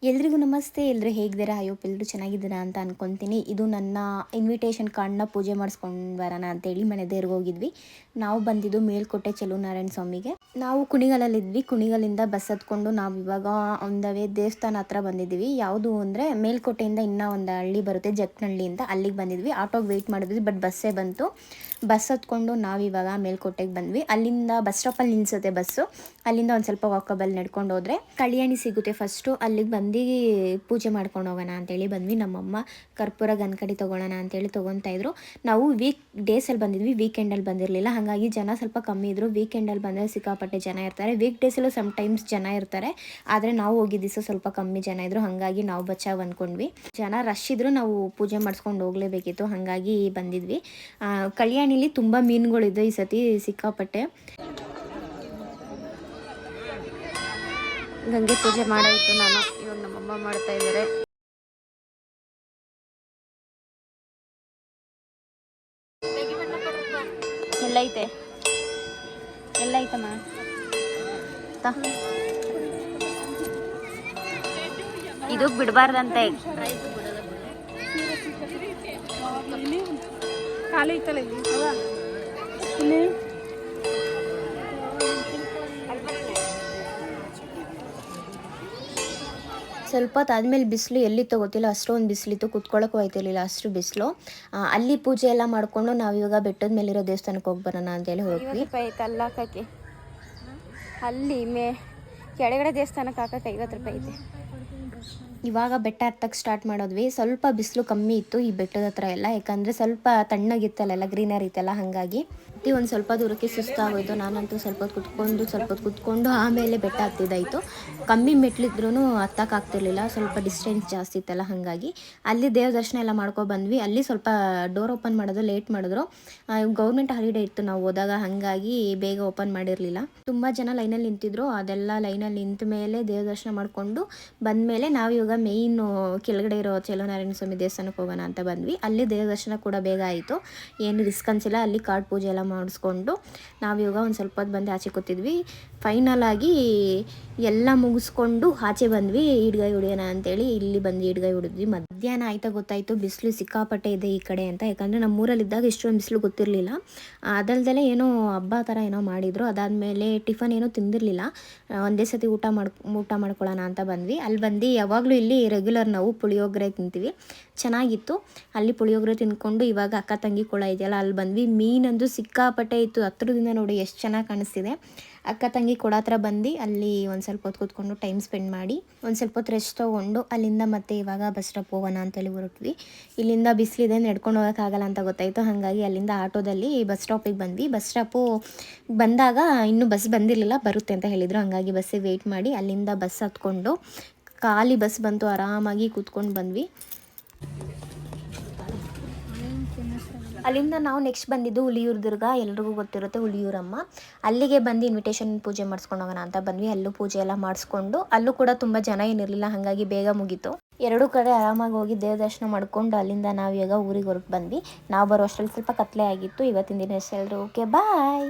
ಎಲ್ರಿಗೂ ನಮಸ್ತೆ. ಎಲ್ಲರೂ ಹೇಗಿದ್ದೀರಾ? ಹೋಪ್ ಎಲ್ಲರೂ ಚೆನ್ನಾಗಿದ್ದೀರಾ ಅಂತ ಅನ್ಕೊತೀನಿ. ಇದು ನನ್ನ ಇನ್ವಿಟೇಷನ್ ಕಾರ್ಡ್ನ ಪೂಜೆ ಮಾಡಿಸ್ಕೊಂಡು ಬರೋಣ ಅಂತೇಳಿ ಮನೆ ದೇವ್ರಿಗೆ ಹೋಗಿದ್ವಿ. ನಾವು ಬಂದಿದ್ದು ಮೇಲ್ಕೋಟೆ ಚೆಲುವನಾರಾಯಣ ಸ್ವಾಮಿಗೆ. ನಾವು ಕುಣಿಗಲಲ್ಲಿದ್ವಿ. ಕುಣಿಗಲಿಂದ ಬಸ್ ಹತ್ಕೊಂಡು ನಾವು ಇವಾಗ ಒಂದವೇ ದೇವಸ್ಥಾನ ಹತ್ರ ಬಂದಿದ್ದೀವಿ. ಯಾವುದು ಅಂದರೆ ಮೇಲ್ಕೋಟೆಯಿಂದ ಇನ್ನೂ ಒಂದು ಹಳ್ಳಿ ಬರುತ್ತೆ, ಜಕ್ಕನಹಳ್ಳಿ ಅಂತ, ಅಲ್ಲಿಗೆ ಬಂದಿದ್ವಿ. ಆಟೋಗೆ ವೆಯ್ಟ್ ಮಾಡಿದ್ವಿ, ಬಟ್ ಬಸ್ಸೇ ಬಂತು. ಬಸ್ ಹತ್ಕೊಂಡು ನಾವಿವಾಗ ಮೇಲ್ಕೋಟೆಗೆ ಬಂದ್ವಿ. ಅಲ್ಲಿಂದ ಬಸ್ ಸ್ಟಾಪಲ್ಲಿ ನಿಲ್ಲಿಸುತ್ತೆ ಬಸ್ಸು. ಅಲ್ಲಿಂದ ಒಂದು ಸ್ವಲ್ಪ ವಾಕಬಲ್ ನಡ್ಕೊಂಡು ಹೋದರೆ ಕಲ್ಯಾಣಿ ಸಿಗುತ್ತೆ ಫಸ್ಟು. ಅಲ್ಲಿಗೆ ಬಂದು ಪೂಜೆ ಮಾಡ್ಕೊಂಡು ಹೋಗೋಣ ಅಂತೇಳಿ ಬಂದ್ವಿ. ನಮ್ಮಮ್ಮ ಕರ್ಪೂರ ಗನ್ಕಡಿ ತೊಗೊಳ್ಳೋಣ ಅಂತೇಳಿ ತೊಗೊತಾಯಿದ್ರು. ನಾವು ವೀಕ್ ಡೇಸಲ್ಲಿ ಬಂದಿದ್ವಿ, ವೀಕೆಂಡಲ್ಲಿ ಬಂದಿರಲಿಲ್ಲ. ಹಾಗಾಗಿ ಜನ ಸ್ವಲ್ಪ ಕಮ್ಮಿ ಇದ್ದರು. ವೀಕೆಂಡಲ್ಲಿ ಬಂದರೆ ಸಿಕ್ಕಾಪಟ್ಟೆ ಜನ ಇರ್ತಾರೆ, ವೀಕ್ ಡೇಸಲ್ಲೂ ಸಮ್ಟೈಮ್ಸ್ ಜನ ಇರ್ತಾರೆ. ಆದರೆ ನಾವು ಹೋಗಿದ್ದ ದಿವಸ ಸ್ವಲ್ಪ ಕಮ್ಮಿ ಜನ ಇದ್ದರು, ಹಾಗಾಗಿ ನಾವು ಬಚಾವ್ ಅಂದ್ಕೊಂಡ್ವಿ. ಜನ ರಶ್ ಇದ್ದರೂ ನಾವು ಪೂಜೆ ಮಾಡಿಸ್ಕೊಂಡು ಹೋಗಲೇಬೇಕಿತ್ತು, ಹಾಗಾಗಿ ಬಂದಿದ್ವಿ. ಕಲ್ಯಾಣಿಲಿ ತುಂಬ ಮೀನುಗಳಿದೆ ಈ ಸತಿ ಸಿಕ್ಕಾಪಟ್ಟೆ. ಗಂಗೆ ಪೂಜೆ ಮಾಡಾಯಿತು ನಾನು. ಇವಾಗ ನಮ್ಮಮ್ಮ ಮಾಡ್ತಾ ಇದ್ದಾರೆ. ಎಲ್ಲೈತೆ ಎಲ್ಲೈತಮ್ಮ? ಇದು ಬಿಡಬಾರ್ದಂತೆ. ಖಾಲಿ ಐತಲ್ಲ ಇಲ್ಲಿ. ಸ್ವಲ್ಪ ಹೊತ್ತಾದ್ಮೇಲೆ ಬಿಸಿಲು ಎಲ್ಲಿತ್ತು ಗೊತ್ತಿಲ್ಲ, ಅಷ್ಟೊಂದು ಬಿಸಿಲಿತ್ತು, ಕುತ್ಕೊಳ್ಳೋಕ್ಕೂ ಆಯ್ತಿರಲಿಲ್ಲ, ಅಷ್ಟು ಬಿಸಿಲು. ಅಲ್ಲಿ ಪೂಜೆ ಎಲ್ಲ ಮಾಡಿಕೊಂಡು ನಾವಿವಾಗ ಬೆಟ್ಟದ ಮೇಲಿರೋ ದೇವಸ್ಥಾನಕ್ಕೆ ಹೋಗಿ ಬರೋಣ ಅಂತೇಳಿ ಹೋದ್ವಿ. ಅಲ್ಲ ಹಾಕಕ್ಕೆ ಅಲ್ಲಿ ಕೆಳಗಡೆ ದೇವಸ್ಥಾನಕ್ಕೆ ಹಾಕಕ್ಕೆ 50 ರೂಪಾಯಿ ಐತೆ. ಇವಾಗ ಬೆಟ್ಟ ಹತ್ತಕ್ಕೆ ಸ್ಟಾರ್ಟ್ ಮಾಡಿದ್ವಿ. ಸ್ವಲ್ಪ ಬಿಸಿಲು ಕಮ್ಮಿ ಇತ್ತು ಈ ಬೆಟ್ಟದ ಹತ್ರ ಎಲ್ಲ, ಯಾಕಂದರೆ ಸ್ವಲ್ಪ ತಣ್ಣಗಿತ್ತಲ್ಲ, ಗ್ರೀನರಿ ಇತ್ತಲ್ಲ, ಹಾಗಾಗಿ ಒಂದು ಸ್ವಲ್ಪ ದೂರಕ್ಕೆ ಸುಸ್ತಾಗೋಯ್ತು. ನಾನಂತೂ ಸ್ವಲ್ಪ ಹೊತ್ತು ಕುತ್ಕೊಂಡು ಆಮೇಲೆ ಬೆಟ್ಟ ಹತ್ತಿದ್ದಾಯಿತು. ಕಮ್ಮಿ ಮೆಟ್ಲಿದ್ರೂ ಹತ್ತಕ್ಕಾಗ್ತಿರ್ಲಿಲ್ಲ, ಸ್ವಲ್ಪ ಡಿಸ್ಟೆನ್ಸ್ ಜಾಸ್ತಿ ಇತ್ತಲ್ಲ, ಹಾಗಾಗಿ ಅಲ್ಲಿ ದೇವ್ರ ದರ್ಶನ ಎಲ್ಲ ಮಾಡ್ಕೊಬಂದ್ವಿ. ಅಲ್ಲಿ ಸ್ವಲ್ಪ ಡೋರ್ ಓಪನ್ ಮಾಡೋದು ಲೇಟ್ ಮಾಡಿದ್ರು. ಗೌರ್ಮೆಂಟ್ ಹಾಲಿಡೇ ಇತ್ತು ನಾವು ಹೋದಾಗ, ಹಾಗಾಗಿ ಬೇಗ ಓಪನ್ ಮಾಡಿರಲಿಲ್ಲ. ತುಂಬ ಜನ ಲೈನಲ್ಲಿ ನಿಂತಿದ್ರು. ಅದೆಲ್ಲ ಲೈನಲ್ಲಿ ನಿಂತ ಮೇಲೆ ದೇವ್ರ ದರ್ಶನ ಮಾಡಿಕೊಂಡು ಬಂದಮೇಲೆ ನಾವು ಇವಾಗ ಮೇಯ್ನು ಕೆಳಗಡೆ ಇರೋ ಚೆಲುವನಾರಾಯಣ ಸ್ವಾಮಿ ದೇವಸ್ಥಾನಕ್ಕೆ ಹೋಗೋಣ ಅಂತ ಬಂದ್ವಿ. ಅಲ್ಲಿ ದೇವ್ರ ದರ್ಶನ ಕೂಡ ಬೇಗ ಆಯಿತು, ಏನು ರಿಸ್ಕ್ ಅನಿಸಿಲ್ಲ. ಅಲ್ಲಿ ಕಾರ್ಡ್ ಪೂಜೆ ಎಲ್ಲ ಮಾಡಿಸ್ಕೊಂಡು ನಾವಿವಾಗ ಒಂದು ಸ್ವಲ್ಪ ಹೊತ್ತು ಬಂದು ಆಚೆ ಕೂತಿದ್ವಿ. ಫೈನಲ್ ಆಗಿ ಎಲ್ಲ ಮುಗಿಸ್ಕೊಂಡು ಆಚೆ ಬಂದ್ವಿ ಈಡ್ಗಾಯಿ ಹೊಡಿಯೋಣ ಅಂತೇಳಿ. ಇಲ್ಲಿ ಬಂದು ಈಡ್ಗಾಯಿ ಹೊಡಿದ್ವಿ. ಮಧ್ಯಾಹ್ನ ಆಯ್ತಾ ಗೊತ್ತಾಯಿತು ಬಿಸಿಲು ಸಿಕ್ಕಾಪಟ್ಟೆ ಇದೆ ಈ ಕಡೆ ಅಂತ, ಯಾಕಂದರೆ ನಮ್ಮೂರಲ್ಲಿದ್ದಾಗ ಇಷ್ಟೊಂದು ಬಿಸಿಲು ಗೊತ್ತಿರಲಿಲ್ಲ. ಅದಲ್ದಲ್ಲೇ ಏನೋ ಹಬ್ಬ ಥರ ಏನೋ ಮಾಡಿದರು. ಅದಾದಮೇಲೆ ಟಿಫನ್ ಏನೂ ತಿಂದಿರಲಿಲ್ಲ, ಒಂದೇ ಸತಿ ಊಟ ಮಾಡ್ಕೊಳ್ಳೋಣ ಅಂತ ಬಂದ್ವಿ. ಅಲ್ಲಿ ಬಂದು ಯಾವಾಗಲೂ ಇಲ್ಲಿ ರೆಗ್ಯುಲರ್ ನಾವು ಪುಳಿಯೋಗರೆ ತಿಂತೀವಿ, ಚೆನ್ನಾಗಿತ್ತು. ಅಲ್ಲಿ ಪುಳಿಯೋಗರೆ ತಿಂದ್ಕೊಂಡು ಇವಾಗ ಅಕ್ಕ ತಂಗಿ ಕೊಳ ಇದೆಯಲ್ಲ ಅಲ್ಲಿ ಬಂದ್ವಿ. ಮೀನಂದು ಸಿಕ್ಕಾಪಟ್ಟೆ ಇತ್ತು, ಹತ್ರದಿಂದ ನೋಡಿ ಎಷ್ಟು ಚೆನ್ನಾಗಿ ಕಾಣಿಸ್ತಿದೆ. ಅಕ್ಕ ತಂಗಿ ಕೊಡ ಹತ್ರ ಬಂದು ಅಲ್ಲಿ ಒಂದು ಸ್ವಲ್ಪ ಹೊತ್ತು ಕೂತ್ಕೊಂಡು ಟೈಮ್ ಸ್ಪೆಂಡ್ ಮಾಡಿ ಒಂದು ಸ್ವಲ್ಪ ಹೊತ್ತು ರೆಸ್ಟ್ ತೊಗೊಂಡು ಅಲ್ಲಿಂದ ಮತ್ತೆ ಇವಾಗ ಬಸ್ ಸ್ಟಾಪ್ ಹೋಗೋಣ ಅಂತೇಳಿ ಹೊರಟ್ವಿ. ಇಲ್ಲಿಂದ ಬಿಸಿಲಿದೆ, ನಡ್ಕೊಂಡು ಹೋಗೋಕ್ಕಾಗಲ್ಲ ಅಂತ ಗೊತ್ತಾಯಿತು, ಹಾಗಾಗಿ ಅಲ್ಲಿಂದ ಆಟೋದಲ್ಲಿ ಬಸ್ ಸ್ಟಾಪಿಗೆ ಬಂದ್ವಿ. ಬಸ್ ಸ್ಟಾಪು ಬಂದಾಗ ಇನ್ನೂ ಬಸ್ ಬಂದಿರಲಿಲ್ಲ, ಬರುತ್ತೆ ಅಂತ ಹೇಳಿದರು, ಹಾಗಾಗಿ ಬಸ್ಸಿಗೆ ವೆಯ್ಟ್ ಮಾಡಿ ಅಲ್ಲಿಂದ ಬಸ್ ಹತ್ಕೊಂಡು ಖಾಲಿ ಬಸ್ ಬಂತು, ಆರಾಮಾಗಿ ಕೂತ್ಕೊಂಡು ಬಂದ್ವಿ. ಅಲ್ಲಿಂದ ನಾವು ನೆಕ್ಸ್ಟ್ ಬಂದಿದ್ದು ಹುಲಿಯೂರು ದುರ್ಗ, ಎಲ್ರಿಗೂ ಗೊತ್ತಿರುತ್ತೆ ಹುಲಿಯೂರಮ್ಮ. ಅಲ್ಲಿಗೆ ಬಂದು ಇನ್ವಿಟೇಷನ್ ಪೂಜೆ ಮಾಡಿಸ್ಕೊಂಡು ಹೋಗೋಣ ಅಂತ ಬಂದ್ವಿ. ಅಲ್ಲೂ ಪೂಜೆ ಎಲ್ಲ ಮಾಡಿಸ್ಕೊಂಡು, ಅಲ್ಲೂ ಕೂಡ ತುಂಬ ಜನ ಏನಿರಲಿಲ್ಲ, ಹಾಗಾಗಿ ಬೇಗ ಮುಗೀತು. ಎರಡೂ ಕಡೆ ಆರಾಮಾಗಿ ಹೋಗಿ ದೇವ ದರ್ಶನ ಮಾಡಿಕೊಂಡು ಅಲ್ಲಿಂದ ನಾವು ಈಗ ಊರಿಗೆ ಹೊರಟು ಬಂದ್ವಿ. ನಾವು ಬರೋ ಅಷ್ಟರಲ್ಲಿ ಸ್ವಲ್ಪ ಕತ್ಲೆ ಆಗಿತ್ತು. ಇವತ್ತಿನ ದಿನ ಎಷ್ಟೆಲ್ಲರೂ ಓಕೆ ಬಾಯ್.